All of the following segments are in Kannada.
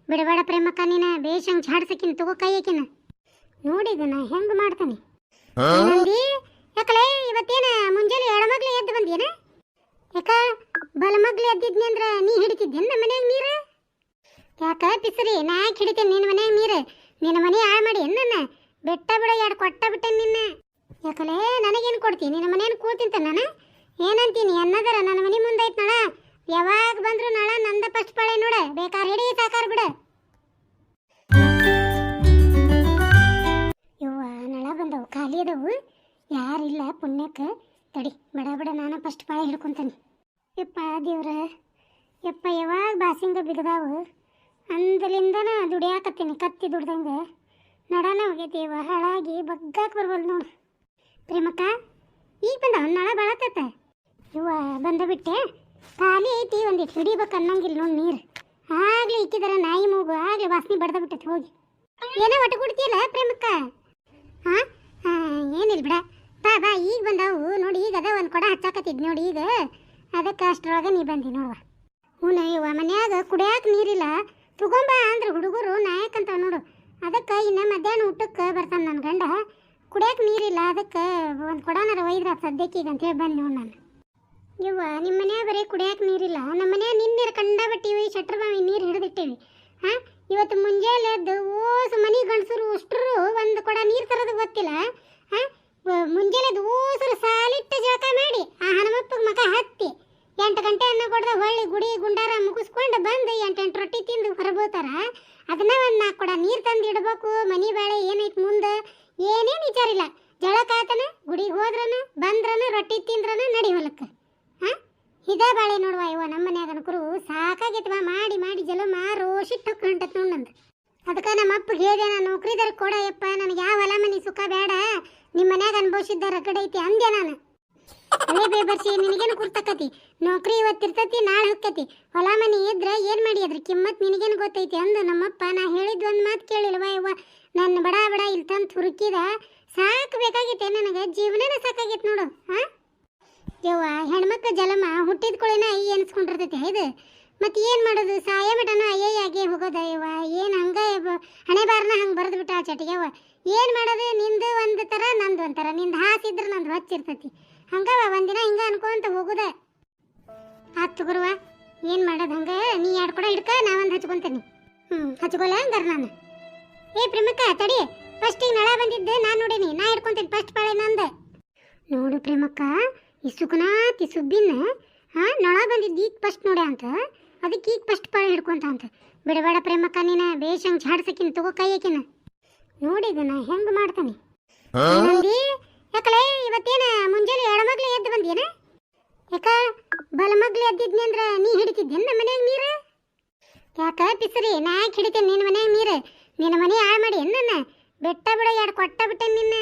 ಬಿಡಬೇಡ ಪ್ರೇಮಕ್ಕ ನೀನ ಬೇಷಂಗ್ ಝಾಡ್ಸಕಿನ ತಗೋ ಕೈಯಕಿನ ನೋಡಿದ ನಾ ಹೆಂಗ್ ಮಾಡ್ತಾನೆ ನಂದಿ ಯಾಕಲೇ ಇವತ್ತೇನ ಮುಂಜಾನೆ ಎಡಮಗ್ಲೆ ಎದ್ದು ಬಂದೇನ ಯಾಕ ಬಲಮಗ್ಲೆ ಎದ್ದಿದ್ನಿ ಅಂದ್ರ ನೀ ಹಿಡಿತಿದ್ದೇನ ನಮ್ಮ ಮನ್ಯಾಗ ನೀರು ಯಾಕ ಪಿಸರಿ ನಾ ಯಾಕೆ ಹಿಡಿತೇನೆ ನಿನ್ನ ಮನ್ಯಾಗ ನೀರು ನಿನ್ನ ಮನೆ ಹಾಳು ಮಾಡಿ ನನ್ನ ಬೆಟ್ಟ ಬಿಡ ಎರಡು ಕೊಟ್ಟ ಬಿಟ್ಟೆ ನಿನ್ನ ಯಾಕಲೇ ನನಗೇನು ಕೊಡ್ತೀನಿ ನಿನ್ನ ಮನೇನು ಕೂಳ್ತಿಂತ ನಾನು ಏನಂತೀನಿ ಅನ್ನದರ ನನ್ನ ಮನೆ ಮುಂದೆ ಐತ್ ನಳ ಯಾವಾಗ ಬಂದ್ರು ನಳ ನಂದ ಫಸ್ಟ್ ಪಾಳೆ ನೋಡ ಬೇಕಾರ್ ಹಿಡಿ ಸಾಕಾರ ಬಿಡ ಯವ್ವ ನಳ ಬಂದವು ಖಾಲಿ ಅದಾವು ಯಾರಿಲ್ಲ ಪುಣ್ಯಕ್ಕೆ ತಡಿ ಬಡ ಬಡ ನಾನು ಫಸ್ಟ್ ಪಾಳೆ ಹಿಡ್ಕೊಂತಾನೆ ಯಪ್ಪ ದೇವ್ರ ಯಪ್ಪ ಯಾವಾಗ ಬಾಸಿಂಗ ಬಿಗದಾವು ಅಂದಲಿಂದನ ದುಡಿಯಾಕತ್ತೀನಿ ಕತ್ತಿ ದುಡ್ದಂಗೆ ನಡನ ಹೋಗೈತಿ ಇವ ಹಾಳಾಗಿ ಬಗ್ಗಾಕ್ ಬರ್ಬಲ್ ನೋಡು ಪ್ರೇಮಕ್ಕ ಈಗ ಬಂದ ನಳ ಬಾಳತ್ತ ಇವ ಬಂದ ಬಿಟ್ಟೆ ಖಾಲಿ ಐತಿ ಒಂದಿಟ್ಟು ಹಿಡಿಬೇಕು ಅನ್ನಂಗಿಲ್ಲ ನೋಡಿ ನೀರು ಆಗ್ಲಿ ಇಕ್ಕಿದಾರ ನಾಯಿ ಮೂಗು ಆಗ್ಲಿ ವಾಸನೆ ಬಡ್ದ ಬಿಟ್ಟೈತಿ ಹೋಗಿ ಏನೋ ಒಟ್ಟು ಕುಡ್ತಿಯಲ್ಲ ಪ್ರೇಮಕ್ಕ ಹಾಂ ಏನಿಲ್ಲ ಬಿಡ ಬಾ ಬಾ ಈಗ ಬಂದಾವು ನೋಡಿ ಈಗ ಅದ ಒಂದು ಕೊಡ ಹಚ್ಚಾಕತ್ತಿದ್ ನೋಡಿ ಈಗ ಅದಕ್ಕೆ ಅಷ್ಟರೊಳಗೆ ನೀ ಬಂದಿ ನೋಡುವ ಹ್ಞೂ ಇವ ಮನ್ಯಾಗ ಕುಡಿಯಾಕ ನೀರಿಲ್ಲ ತಗೊಂಬ ಅಂದ್ರೆ ಹುಡುಗರು ನಾಯಕಂತ ನೋಡು ಅದಕ್ಕೆ ಇನ್ನು ಮಧ್ಯಾಹ್ನ ಊಟಕ್ಕೆ ಬರ್ತಾನೆ ನನ್ನ ಗಂಡ ಕುಡಿಯಾಕ ನೀರಿಲ್ಲ ಅದಕ್ಕೆ ಒಂದು ಕೊಡನಾರ ಒಯ್ದ್ರ ಸದ್ಯಕ್ಕೆ ಈಗ ಅಂತೇಳಿ ಬಂದು ನೋಡಿ ನಾನು ಇವ್ವ ನಿಮ್ಮ ಮನ್ಯಾಗ ಬರೀ ಕುಡಿಯಾಕ ನೀರಿಲ್ಲ ನಮ್ಮ ಮನ್ಯಾಗ ನಿನ್ನೆ ಕಂಡಾಬಿಟ್ಟಿವಿ ಶಟ್ರ್ ಬಾವಿ ನೀರು ಹಿಡಿದಿಟ್ಟೇವಿ ಹಾಂ ಇವತ್ತು ಮುಂಜಾನೆ ಎದ್ದು ಓಸು ಮನೆ ಗಂಡಸರು ಅಷ್ಟರು ಒಂದು ಕೊಡ ನೀರು ತರೋದು ಗೊತ್ತಿಲ್ಲ ಹಾಂ ಮುಂಜಾನೆ ಓಸರು ಸಾಲಿಟ್ಟು ಜಳಕ ಮಾಡಿ ಆ ಹನುಮಪ್ಪಗೆ ಮಕ ಹತ್ತಿ 8 ಗಂಟೆ ಅನ್ನ ಕೊಡ್ದ ಹೊಳ್ಳಿ ಗುಡಿ ಗುಂಡಾರ ಮುಗಿಸ್ಕೊಂಡು ಬಂದು 8 ರೊಟ್ಟಿ ತಿಂದು ಹೊರಬೋತಾರ ಅದನ್ನ ಒಂದು 4 ಕೊಡ ನೀರು ತಂದು ಇಡಬೇಕು ಮನೆ ಬಾಳೆ ಏನೈತೆ ಮುಂದೆ ಏನೇನು ವಿಚಾರಿಲ್ಲ ಜಳಕ ಆತನ ಗುಡಿಗೆ ಹೋದ್ರನ ಬಂದ್ರನ ರೊಟ್ಟಿ ತಿಂದ್ರನ ನಡಿ ಹೊಲಕ್ಕೆ ಹಾಂ ಇದ ಬಾಳೆ ನೋಡುವ ಇವ ನಮ್ಮ ಮನ್ಯಾಗ ಅನ್ಕರು ಸಾಕಾಗೈತವ ಮಾಡಿ ಮಾಡಿ ಜಲಮ ರೋಷಿಟ್ಟು ಹೊಂಟತ್ ನೋಡಿ ನಂದು ಅದಕ್ಕೆ ನಮ್ಮ ಅಪ್ಪಗೆ ಹೇಳಿದೆ ನಾನು ನೌಕರಿದಾರ ಕೊಡಯಪ್ಪ ನನಗೆ ಯಾವ ಹೊಲ ಮನೆ ಸುಖ ಬೇಡ ನಿಮ್ಮ ಮನ್ಯಾಗ ಅನುಭವಿಸಿದ್ದ ರಗಡೆ ಐತಿ ಅಂದೆ ನಾನು ಅಲ್ಲೇ ಬೇಬರ್ಸಿ ನಿನಗೇನು ಕುರ್ತಕತಿ ನೌಕರಿ ಇವತ್ತಿರ್ತತಿ ನಾಳೆ ಹೊಕ್ಕತಿ ಹೊಲ ಮನೆ ಇದ್ರೆ ಏನು ಮಾಡಿ ಅದ್ರ ಕಿಮ್ಮತ್ ನಿನಗೇನು ಗೊತ್ತೈತಿ ಅಂದು ನಮ್ಮಪ್ಪ ನಾ ಹೇಳಿದ್ದು ಒಂದು ಮಾತು ಕೇಳಿಲ್ವ ಇವ್ವ ನನ್ನ ಬಡ ಬಡ ಇಲ್ಲಿ ತಂದು ಹುರುಕಿದ ಸಾಕು ಬೇಕಾಗೈತೆ ನನಗೆ ಜೀವನನೇ ಸಾಕಾಗೈತೆ ನೋಡು ಹಾಂ ಯವ್ವ ಹೆಣ್ಮಕ್ಳು ಜಲಮ ಹುಟ್ಟಿದ ಕೂಡೇನ ಅಯ್ಯ ಅನ್ಸ್ಕೊಂಡಿರ್ತೈತೆ ಇದು ಮತ್ತು ಏನು ಮಾಡೋದು ಸಾಯ ಮಟನು ಅಯ್ಯಾಗೆ ಹೋಗೋದ ಯವ್ವ ಏನು ಹಂಗೆ ಹಣೆ ಬಾರನ ಹಂಗೆ ಬರೆದು ಬಿಟ್ಟ ಆ ಚಟಿಗೆ ಯವ್ವ ಏನು ಮಾಡೋದು ನಿಂದು ಒಂದು ಥರ ನಂದು ಒಂಥರ ನಿಂದು ಹಾಸಿದ್ರೆ ನಂದು ಹೊಚ್ಚಿರ್ತೈತಿ ಹಂಗವ ಒಂದಿನ ಹಿಂಗೆ ಅನ್ಕೊಂತ ಹೋಗುದ ಆತು ಗುರುವ ಏನು ಮಾಡೋದು ಹಂಗೆ ನೀ 2 ಕೊಡ ಹಿಡ್ಕ ನಾವೊಂದು ಹಚ್ಕೊಂತೀನಿ ಹಚ್ಕೊಲ್ಲ ಹಂಗಾರ ನಾನು ಏ ಪ್ರೇಮಕ್ಕ ತಡಿ ಫಸ್ಟಿಗೆ ನಳ ಬಂದಿದ್ದು ನಾನು ನೋಡೀನಿ ನಾ ಹಿಡ್ಕೊಂತೀನಿ ಫಸ್ಟ್ ಪಾಳೆ ನಂದು ನೋಡು ಪ್ರೇಮಕ್ಕ ಈ ಸುಖನಾತಿ ಸುಬ್ಬಿನ ಹಾಂ ನಳ ಬಂದಿದ್ದು ಈಗ ಫಸ್ಟ್ ನೋಡ್ಯ ಅಂತ ಅದಕ್ಕೆ ಈಗ ಫಸ್ಟ್ ಪಾಳೆ ಹಿಡ್ಕೊಂತ ಅಂತ ಬಿಡಬೇಡ ಪ್ರೇಮಕ್ಕ ನೀನ ಬೇಷಂಗ್ ಝಾಡ್ಸಕಿನ ತಗೋ ಕೈಯಕಿನ ನೋಡಿದ ನಾ ಹೆಂಗೆ ಮಾಡ್ತಾನೆ ನಂದಿ ಯಾಕಲೇ ಇವತ್ತೇನ ಮುಂಜಾನೆ ಎಡಮಗ್ಲೆ ಎದ್ದು ಬಂದೇನ ಯಾಕ ಬಲಮಗ್ಲೆ ಎದ್ದಿದ್ನಿ ಅಂದ್ರ ನೀ ಹಿಡಿತಿದ್ದೇನ ನಮ್ಮ ಮನ್ಯಾಗ ನೀರು ಯಾಕ ಪಿಸರಿ ನಾ ಯಾಕೆ ಹಿಡಿತೇನೆ ನಿನ್ನ ಮನ್ಯಾಗ ನೀರು ನಿನ್ನ ಮನೆ ಹಾಳು ಮಾಡಿ ನನ್ನ ಬೆಟ್ಟ ಬಿಡ 2 ಕೊಟ್ಟ ಬಿಟ್ಟೆ ನಿನ್ನ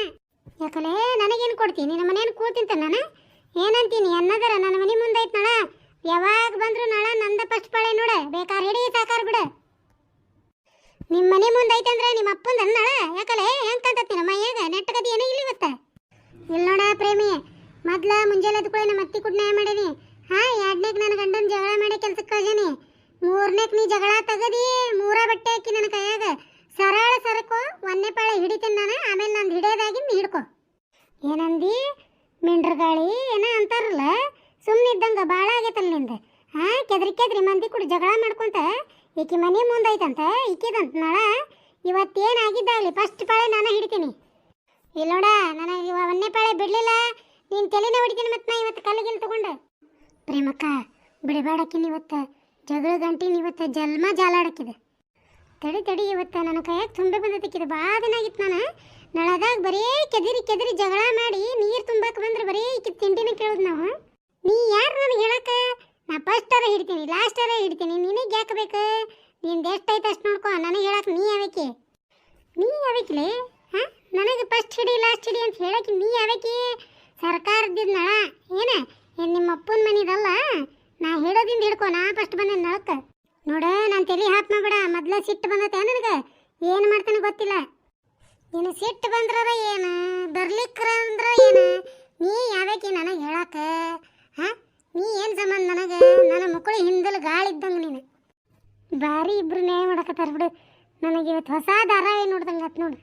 ಯಾಕಲೇ ನನಗೇನು ಕೊಡ್ತೀನಿ ನಿನ್ನ ಮನೇನು ಕೂಳ್ತಿಂತ ನಾನು ಏನಂತೀನಿ ಅನ್ನದರ ನನ್ನ ಮನೆ ಮುಂದೆ ಐತ್ ನಳ ಯಾವಾಗ ಬಂದ್ರು ನಳ ನಂದ ಫಸ್ಟ್ ಪಾಳೆ ನೋಡ ಬೇಕಾರ್ ಹಿಡಿ ಸಾಕಾರ ಬಿಡ ನಿಮ್ಮ ಮನೆ ಮುಂದೆ ಐತಂದ್ರೆ ನಿಮ್ಮ ಅಪ್ಪಂದ ನಳ ಯಾಕಲೇ ಹೆಂಗೆ ಕಂತತ್ತಿ ನಮ್ಮ ಮೈಯಾಗ ನೆಟ್ಟಗತಿ ಏನೋ ಇಲ್ಲಿ ಇವತ್ತ ಇಲ್ಲ ನೋಡ ಪ್ರೇಮಿ ಮೊದ್ಲ ಮುಂಜಾನೆ ಎದ್ದು ಕೂಡ ನಮ್ಮ ಅತ್ತಿ ಕುಡ್ನಾಯ ಮಾಡೀನಿ ಹಾಂ 2ನೇಕ್ ನನ್ನ ಗಂಡನ ಜಗಳ ಮಾಡಿ ಕೆಲ್ಸಕ್ಕೆ ಕಳ್ಸೀನಿ 3ನೇಕ್ ನೀ ಜಗಳ ತೆಗದಿ 3 ಬಟ್ಟೆ ಹಾಕಿ ನನ್ನ ಕೈಯಾಗ ಸರಳ ಸರಕು 1ನೇ ಪಾಳೆ ಹಿಡಿತೀನಿ ನಾನು ಆಮೇಲೆ ನಂದು ಹಿಡಿಯೋದಾಗಿ ನೀ ಹಿಡ್ಕೊ ಏನಂದಿ ಮಿಂಡ್ರ ಗಾಳಿ ಏನೋ ಅಂತಾರಲ್ಲ ಸುಮ್ಮನೆ ಇದ್ದಂಗೆ ಭಾಳ ಆಗೈತಲ್ಲ ನಿಂದು ಹಾಂ ಕೆದ್ರಿ ಮಂದಿ ಕೂಡ ಜಗಳ ಮಾಡ್ಕೊಂತ ಈಕಿ ಮನೆ ಮುಂದೆ ಐತಂತ ಈಕಿದಂತ ನಾಳ ಇವತ್ತೇನಾಗಿದ್ದಾಗಲಿ ಫಸ್ಟ್ ಪಾಳೆ ನಾನು ಹಿಡಿತೀನಿ ಇಲ್ಲ ನೋಡ ನನಗೆ 1ನೇ ಪಾಳೆ ಬಿಡಲಿಲ್ಲ ನೀನು ತಲೆನೇ ಹೊಡಿತೀನಿ ಮತ್ತು ನಾ ಇವತ್ತು ಕಲ್ಲಿಗಿಲ್ ತಗೊಂಡು ಪ್ರೇಮಕ್ಕ ಬಿಡಬೇಡಕ್ಕಿನ ಇವತ್ತು ಜಗಳ ಗಂಟಿನ ಇವತ್ತು ಜಲ್ಮ ಜಾಲಾಡಕ್ಕಿದೆ ತಡಿ ಇವತ್ತು ನನ್ನ ಕೈಯಾಗ ತುಂಬೆ ಬಂದಕ್ಕಿದೆ ಭಾಳ ದಿನ ಆಗಿತ್ತು ನಾನು ನಳದಾಗ ಬರೀ ಕೆದಿರಿ ಜಗಳ ಮಾಡಿ ನೀರು ತುಂಬಕ್ಕೆ ಬಂದ್ರೆ ಬರೀ ಈಕಿ ತಿಂಡಿನ ಕೇಳೋದು ನಾವು ನೀ ಯಾರು ನನಗೆ ಹೇಳಕ್ಕೆ ನಾ ಫಸ್ಟಾರ ಹಿಡ್ತೀನಿ ಲಾಸ್ಟಾರ ಹಿಡ್ತೀನಿ ನಿನಗೆ ಯಾಕೆ ಬೇಕು ನಿಂದು ಎಷ್ಟೈತೆ ಅಷ್ಟು ನೋಡ್ಕೊ ನನಗೆ ಹೇಳಕ್ಕೆ ನೀ ಯಾವಕಿಲೆ ಹಾಂ ನನಗೆ ಫಸ್ಟ್ ಹಿಡಿ ಲಾಸ್ಟ್ ಹಿಡಿ ಅಂತ ಹೇಳಕ್ಕೆ ನೀ ಯಾವಕಿ ಸರ್ಕಾರದಿಂದ ನಳ ಏನ ನಿಮ್ಮ ಅಪ್ಪನ ಮನಿದಲ್ಲ ನಾ ಹಿಡೋದಿಂದ ಹಿಡ್ಕೊ ನಾ ಫಸ್ಟ್ ಬಂದೆ ನಳಕ್ಕೆ ನೋಡ ನಾನು ತಲೆ ಹಾಪ್ ಮಾಡ್ಬೇಡ ಮೊದ್ಲ ಸಿಟ್ಟು ಬಂದತೆ ನನಗೆ ಏನು ಮಾಡ್ತಾನೆ ಗೊತ್ತಿಲ್ಲ ನೀನು ಸಿಟ್ಟು ಬಂದ್ರ ಏನು ಬರ್ಲಿಕ್ಕಂದ್ರ ಏನು ನೀ ಯಾವಕಿ ನನಗೆ ಹೇಳಕ್ಕೆ ಹಾಂ ನೀ ಏನು ಸಂಬಂಧ ನನಗೆ ನನ್ನ ಮಕ್ಕಳು ಹಿಂದಲು ಗಾಳಿ ಇದ್ದಂಗೆ ನೀನು ಭಾರಿ ಇಬ್ರು ನ್ಯಾಯ ಮಾಡಕತ್ತಾರ ಬಿಡು. ನನಗೆ ಇವತ್ತು ಹೊಸ ಧಾರಾವಾಹಿ ನೋಡ್ದಂಗೆ ಆತು ನೋಡು.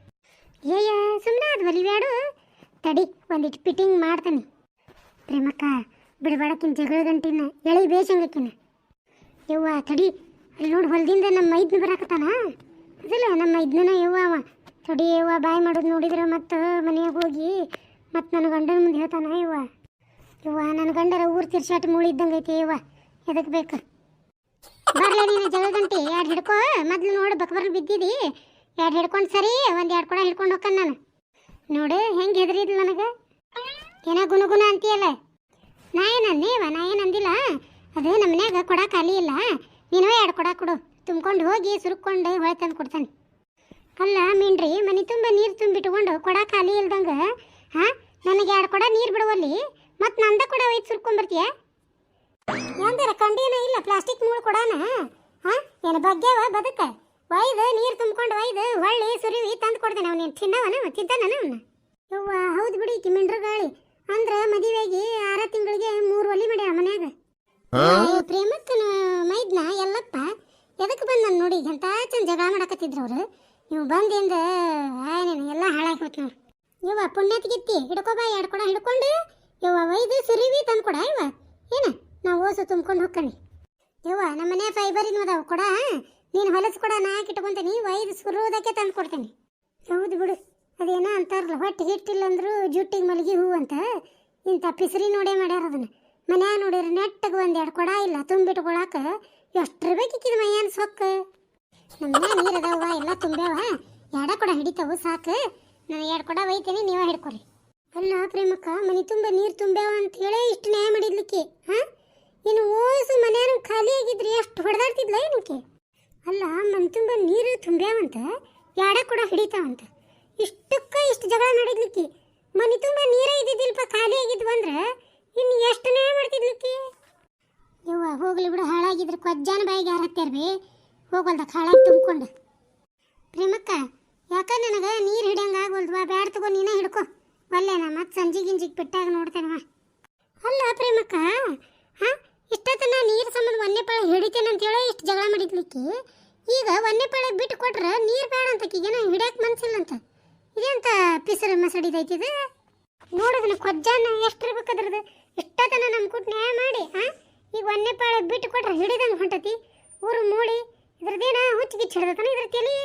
ಏಯ್ಯ ಸುಮ್ಮನೆ ಅದು ಒಲಿಬ್ಯಾಡು, ತಡಿ ಒಂದಿಟ್ಟು ಫಿಟ್ಟಿಂಗ್ ಮಾಡ್ತಾನೆ. ಪ್ರೇಮಕ್ಕ ಬಿಡಬೇಡಕ್ಕಿನ ಜಗಳ ಗಂಟಿನ ಎಳಿ ಬೇಸಂಗಕ್ಕಿನ. ಯವ್ವ ತಡಿ, ಅಲ್ಲಿ ನೋಡಿ ಹೊಲದಿಂದ ನಮ್ಮ ಮೈದ್ನ ಬರಾಕತ್ತಾನ. ಅದಿಲ್ಲ ನಮ್ಮ ಮೈದ್ನ ಯವ್ವ ಅವ. ತಡಿ ಯವ್ವ, ಬಾಯ್ ಮಾಡೋದು ನೋಡಿದ್ರೆ ಮತ್ತು ಮನೆಯಾಗ ಹೋಗಿ ಮತ್ತು ನನ್ನ ಗಂಡನ ಮುಂದೆ ಹೇಳ್ತಾನ. ಯವ್ವ ಯವ್ವ ನನ್ನ ಗಂಡರ ಊರು ತಿರ್ಸಾಟ ಮೂಳಿದ್ದಂಗೆ ಐತಿ. ಯವ್ವ ಎದಕ್ಕೆ ಬೇಕು ಬರಲ ನೀನು ಜಗಳ ಗಂಟೆ ಎರಡು ಹಿಡ್ಕೊ. ಮೊದ್ಲು ನೋಡು ಬಕ್ಬರ್ಲು ಬಿದ್ದಿದಿ, ಎರಡು ಹಿಡ್ಕೊಂಡು ಸರಿ ಒಂದು ಎರಡು ಕೊಡ ಹಿಡ್ಕೊಂಡು ಹೋಗ್ಕನ್ ನಾನು. ನೋಡು ಹೆಂಗೆ ಹೆದರಿದ್ಲು ನನಗೆ. ಏನೋ ಗುಣಗುಣ ಅಂತೀಯಲ್ಲ. ನಾ ಏನಂದೇವ, ನಾ ಏನಂದಿಲ್ಲ. ಅದು ನಮ್ಮ ಮನ್ಯಾಗ ಕೊಡ ಖಾಲಿ ಇಲ್ಲ, ನೀನು ಎರಡು ಕೊಡ ಕೊಡು, ತುಂಬ್ಕೊಂಡು ಹೋಗಿ ಸುರುಕ್ಕೊಂಡು ಹೊಳೆ ತಂದು ಕೊಡ್ತಾನೆ. ಅಲ್ಲ ಮೀನ್ರಿ, ಮನೆ ತುಂಬ ನೀರು ತುಂಬಿಟ್ಕೊಂಡು ಕೊಡ ಖಾಲಿ ಇಲ್ದಂಗೆ ಹಾಂ ನನಗೆ ಎರಡು ಕೊಡ ನೀರು ಬಿಡುವಲ್ಲಿ ಮತ್ತು ನಂದ ಕೊಡ ಒಯ್ದು ಸುರ್ಕೊಂಡ್ಬರ್ತೀಯ. ಎಂದಾರ ಕಂಡೇನ ಇಲ್ಲ ಪ್ಲಾಸ್ಟಿಕ್ ಮೂಳು ಕೊಡಾನ. ಹಾಂ ಏನು ಬಗ್ಗೆವ ಬದುಕ ಒಯ್ದು ನೀರು ತುಂಬ್ಕೊಂಡು ಒಯ್ದು ಹೊಳ್ಳಿ ಸುರಿವಿ ತಂದು ಕೊಡ್ತೇನೆ. ಅವನೇನು ತಿನ್ನವನ ತಿಂತಾನ ಅವನ್ನ. ಯವ್ವ ಹೌದು ಬಿಡಿ, ಈಕಿ ಮಿಂಡ್ರ ಗಾಳಿ ಅಂದ್ರೆ ಮದುವೆಯಾಗಿ 6 ತಿಂಗಳಿಗೆ 3 ಒಲಿ ಮಾಡ್ಯಾಳ ಮನ್ಯಾಗ. ಪ್ರೇಮಕ್ಕನ ಮೈದ್ನ ಎಲ್ಲಪ್ಪ ಎದಕ್ಕೆ ಬಂದ ನಾನು ನೋಡಿ ಎಂತ ಚಂದ ಜಗಳ ಮಾಡಕತ್ತಿದ್ರು ಅವರು. ನೀವು ಬಂದಿಂದ ಏನೇನು ಎಲ್ಲ ಹಾಳಾಗಿ ಹೋಯ್ತು ನೋಡಿ. ಯವ್ವ ಪುಣ್ಯತ್ಗಿತ್ತಿ ಹಿಡ್ಕೊಬಾ, ಎರಡು ಕೊಡ ಹಿಡ್ಕೊಂಡು ಯವ್ವ ಒಯ್ದು ಸುರಿವಿ ತಂದು ಕೊಡ. ಯವ್ವ ಏನ ನಾವು ಓಸು ತುಂಬ್ಕೊಂಡು ಹೋಗ್ಕಣಿ. ಯವ್ವ ನಮ್ಮ ಮನೆ ಫೈಬರಿನ ಅದಾವು ಕೊಡ, ನೀನು ಹೊಲಸು ಕೊಡ ನಾ ಇಟ್ಕೊಂತೀನಿ, ಒಯ್ದು ಸುರುವುದಕ್ಕೆ ತಂದು ಕೊಡ್ತೇನೆ. ಹೌದು ಬಿಡು, ಅದೇನೋ ಅಂತಾರಲ್ಲ ಹೊಟ್ಟೆ ಹಿಟ್ಟಿಲ್ಲ ಅಂದ್ರು ಜುಟ್ಟಿಗೆ ಮಲಗಿ ಹೂ ಅಂತ. ಇಂಥ ಪಿಸ್ರಿ ನೋಡೇ ಮಾಡ್ಯಾರ ಅದನ್ನು. ಮನ್ಯಾಗ ನೋಡಿದ್ರೆ ನೆಟ್ಟಗೆ ಒಂದೆರಡು ಕೊಡ ಇಲ್ಲ ತುಂಬಿಟ್ಕೊಳಕ ಎಷ್ಟು ಬೇಕಿಕ್ಕಿದ ಮೈಯಾನ ಸೊಕ್ಕ. ನಮ್ಮ ಮನ್ಯಾಗ ನೀರು ಅದಾವ ಎಲ್ಲ ತುಂಬ್ಯಾವ, ಎರಡ ಕೊಡ ಹಿಡಿತಾವು ಸಾಕು. ನಾನು 2 ಕೊಡ ಒಯ್ತೇನೆ, ನೀವೇ ಹಿಡ್ಕೊರಿ. ಅಲ್ಲ ಪ್ರೇಮಕ್ಕ ಮನೆ ತುಂಬ ನೀರು ತುಂಬ್ಯಾವ ಅಂತ ಹೇಳೇ ಇಷ್ಟು ನ್ಯಾಯ ಮಾಡಿದ್ಲಿಕ್ಕೆ. ಹಾಂ ಇನ್ನು ಓಸು ಮನೆಯಾನ ಖಾಲಿ ಆಗಿದ್ರಿ ಎಷ್ಟು ಹೊಡೆದಾಡ್ತಿದ್ಲ ಏನಕ್ಕೆ. ಅಲ್ಲ ಮನೆ ತುಂಬ ನೀರು ತುಂಬ್ಯಾವಂತ, ಎರಡ ಕೊಡ ಹಿಡಿತಾವಂತ, ಇಷ್ಟಕ್ಕೆ ಇಷ್ಟು ಜಗಳ ಮಾಡಿದ್ಲಿಕ್ಕೆ. ಮನೆ ತುಂಬ ನೀರೇ ಇದ್ದಿದ್ದಿಲ್ಪ, ಖಾಲಿ ಆಗಿದ್ವು ಅಂದ್ರೆ ಇನ್ನು ಎಷ್ಟು ನ್ಯಾಯ ಮಾಡ್ತಿದ್ಲಿಕ್ಕೆ. ಯವ್ವ ಹೋಗ್ಲಿ ಬಿಡು, ಹಾಳಾಗಿದ್ರೆ ಕೊಜ್ಜಾನ ಬಾಯಿಗೆ ಯಾರು ಹತ್ತಾರ್ಬಿ ಹೋಗಲ್ದ ಹಾಳಾಗಿ ತುಂಬ್ಕೊಂಡು. ಪ್ರೇಮಕ್ಕ ಯಾಕ ನನಗೆ ನೀರು ಹಿಡಿಯಂಗೆ ಆಗೋಲ್ದ್ವಾ, ಬ್ಯಾಡ ತಗೋ ನೀನೇ ಹಿಡ್ಕೊ. ಒಲ್ಲೆನ ಮತ್ತೆ ಸಂಜೆ ಗಿಂಜಿಗೆ ಬಿಟ್ಟಾಗ ನೋಡ್ತೇನೆ. ಅಲ್ಲ ಪ್ರೇಮಕ್ಕ ಹಾಂ ಇಷ್ಟತನ ನೀರು ಸಂಬಂಧ ಒನ್ನೆಪಾಳ ಹಿಡಿತೇನೆ ಅಂತೇಳಿ ಇಷ್ಟು ಜಗಳ ಮಾಡಿದ್ಲಿಕ್ಕೆ, ಈಗ ಒನ್ನೆಪಾಳ ಬಿಟ್ಟು ಕೊಟ್ರೆ ನೀರು ಬೇಡ ಅಂತ ಈಗೇನೋ ಹಿಡಿಯಕ್ಕೆ ಮನಸ್ಸಿಲ್ಲ ಅಂತ. ಇದೇಂತ ಪಿಸರು ಮಸಡಿದೈತಿದು. ನೋಡಿದ್ರೆ ಕೊಜ್ಜಾನ ಎಷ್ಟು ಇರ್ಬೇಕದ್ರದ್ದು. ಇಷ್ಟತನ ನಮ್ಮ ಕೂಟ್ ನ್ಯಾಯ ಮಾಡಿ ಹಾಂ ಈಗ ಒನ್ನೆಪಾಳ ಬಿಟ್ಟು ಕೊಟ್ರೆ ಹಿಡಿದಂಗೆ ಹೊಂಟತಿ. ಊರು ಮೂಡಿ ಇದ್ರದ್ದೇನ ಹುಚ್ಚಿಗಿಚ್ಚ ಹಿಡ್ದತನ ಇದ್ರ ತಲಿ.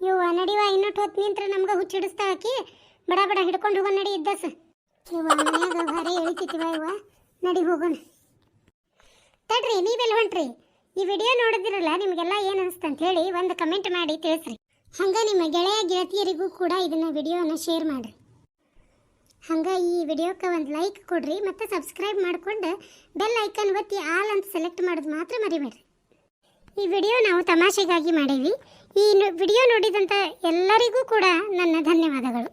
ಇವ ನಡಿವ ಇನ್ನೊಟ್ಟು ಹೊತ್ತು ನಿಂತ್ರೆ ನಮ್ಗೆ ಹುಚ್ಚು ಹಿಡಿಸ್ತಾಕಿ. ಬಡ ಬಡ ಹಿಡ್ಕೊಂಡು ಹೋಗೋಣ ನಡಿ ಇದ್ದಸ. ಇವ ಮನ್ಯಾಗ ಭಾರಿ ಎಳಿತಿವ ಇವ, ನಡಿ ಹೋಗೋಣ. ತಡ್ರಿ ನೀವೆಲ್ಲ ಹೊಂಟ್ರಿ. ಈ ವಿಡಿಯೋ ನೋಡಿದಿರಲ್ಲ ನಿಮಗೆಲ್ಲ ಏನು ಅನಿಸ್ತು ಅಂತ ಹೇಳಿ ಒಂದು ಕಮೆಂಟ್ ಮಾಡಿ ತಿಳಿಸ್ರಿ. ಹಂಗೆ ನಿಮ್ಮ ಗೆಳೆಯ ಗೆಳತಿಯರಿಗೂ ಕೂಡ ಇದನ್ನ ವಿಡಿಯೋನ ಶೇರ್ ಮಾಡಿರಿ. ಹಂಗೆ ಈ ವಿಡಿಯೋಕ್ಕೆ ಒಂದು ಲೈಕ್ ಕೊಡ್ರಿ ಮತ್ತು ಸಬ್ಸ್ಕ್ರೈಬ್ ಮಾಡಿಕೊಂಡು ಬೆಲ್ ಐಕನ್ ಒತ್ತಿ ಆಲ್ ಅಂತ ಸೆಲೆಕ್ಟ್ ಮಾಡೋದು ಮಾತ್ರ ಮರಿಬೇಡ್ರಿ. ಈ ವಿಡಿಯೋ ನಾವು ತಮಾಷೆಗಾಗಿ ಮಾಡೀವಿ. ಈ ವಿಡಿಯೋ ನೋಡಿದಂಥ ಎಲ್ಲರಿಗೂ ಕೂಡ ನನ್ನ ಧನ್ಯವಾದಗಳು.